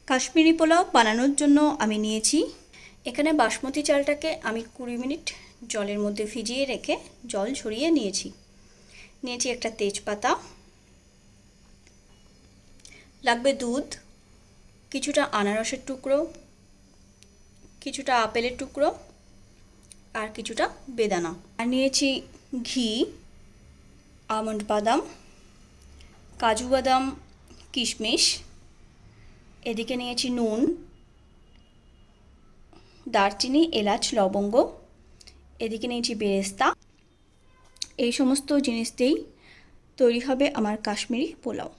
কাশ্মীরি পোলাও বানানোর জন্য আমি নিয়েছি এখানে বাসমতি চালটাকে আমি 20 মিনিট জলের মধ্যে ভিজিয়ে রেখে জল ঝরিয়ে নিয়েছি। নিয়েছি একটা তেজপাতা, লাগবে দুধ, কিছুটা আনারসের টুকরো, কিছুটা আপেলের টুকরো আর কিছুটা বেদানা। আর নিয়েছি ঘি, আমন্ড বাদাম, কাজু বাদাম, কিশমিশ। এদিকে নিয়েছি নুন, দারচিনি, এলাচ, লবঙ্গ। এদিকে নিয়েছি বেরেস্তা। এই সমস্ত জিনিস দিয়েই তৈরি হবে আমার Kashmiri pulao.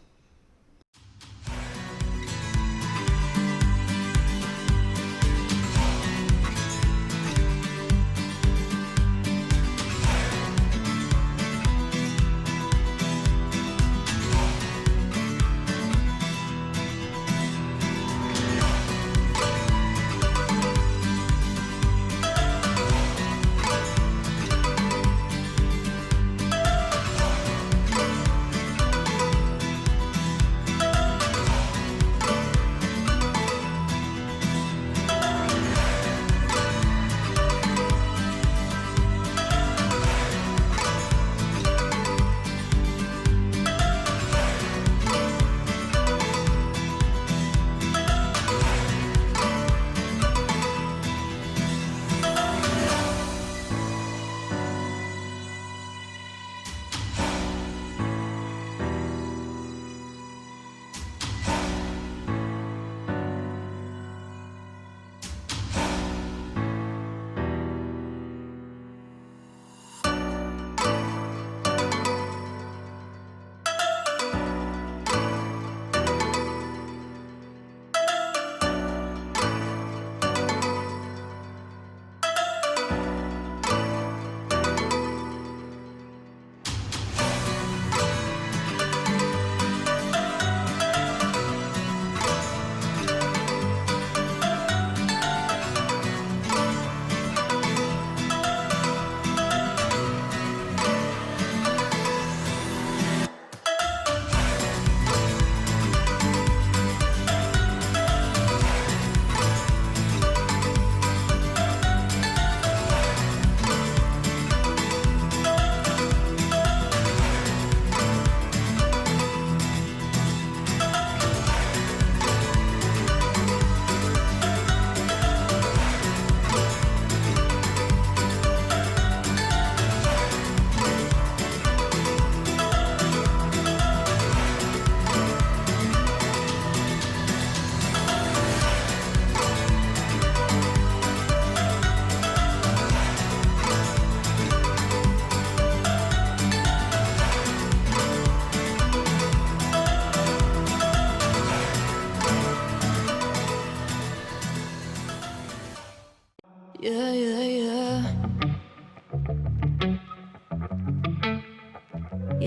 Yeah, yeah, yeah.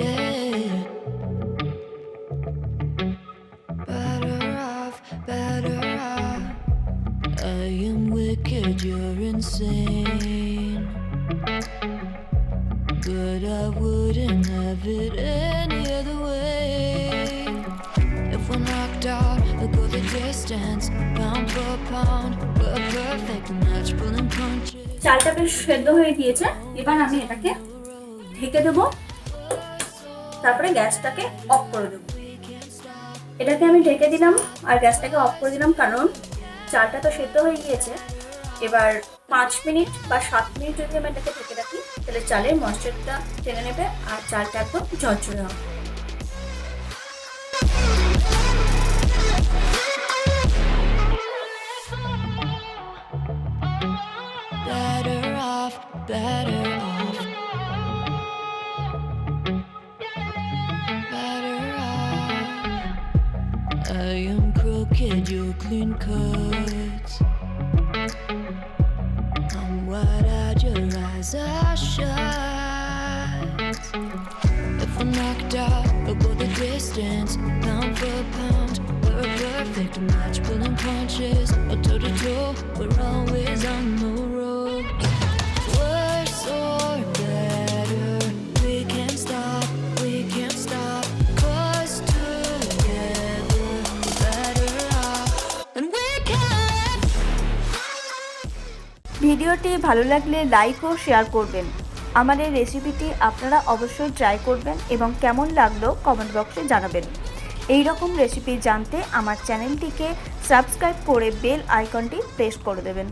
Yeah. Better off, better off. I am wicked, you're insane. But I wouldn't have it any other way. If we're knocked out, we'll go the distance. Pound for pound, we're a perfect match, pulling punches. চালটা বেশ সেদ্ধ হয়ে গিয়েছে, এবার আমি এটাকে ঢেকে দেবো, তারপরে গ্যাসটাকে অফ করে দেবো। এটাকে আমি ঢেকে দিলাম আর গ্যাসটাকে অফ করে দিলাম, কারণ চালটা তো সেদ্ধ হয়ে গিয়েছে। এবার 5 মিনিট বা 7 মিনিট যদি আমি এটাকে ঢেকে রাখি, তাহলে চালের ময়েশ্চারটা টেনে নেবে আর চালটা একদম ঝরঝরে হবে। Better off, better off. Better off. I am crooked, you're clean cut. I'm wide-eyed, your eyes are shut. If we're knocked out, we'll go the distance. Pound for pound, we're a perfect match, pulling punches. Or toe to toe, we're always on the road. Worse or better, we can't stop, we can't stop. 'Cause together, better off. ভিডিওটি ভালো লাগলে like ও share করবেন। আমার এই রেসিপিটি আপনারা অবশ্যই try করবেন এবং কেমন লাগলো কমেন্ট বক্সে জানাবেন। এই রকম রেসিপি জানতে আমার চ্যানেলটিকে সাবস্ক্রাইব করে বেল আইকনটি প্রেস করে দেবেন।